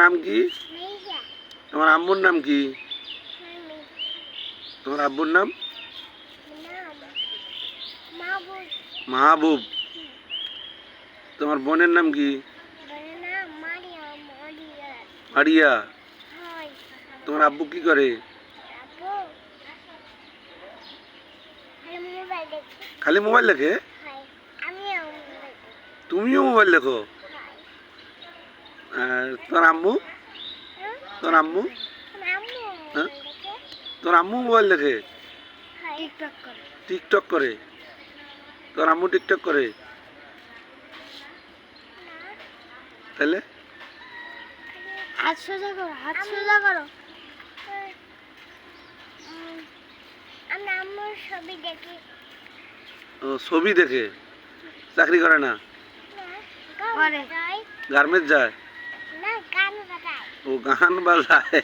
নাম কি? তোমার আম্মুর নাম কি? তোমার আব্বুর নাম? মাহবুব। তোমার বোনের নাম কি? মারিয়া। তোমার আব্বু কি করে? খালি মোবাইল দেখে? তুমিও মোবাইল দেখো? আর তোমার আম্মু? তোমার আম্মু? হ্যাঁ, তোর আম্মু মোবাইল দেখে? টিকটক করে? তোর আম্মু টিকটক করে? তাহলে হাত সোজা করো, হাত সোজা করো। আমি আম্মুর ছবি দেখি। ও ছবি দেখে, চাকরি করে না? করে। গার্মেন্টস যায়? না, গান বাজায়। ও গান বাজায়।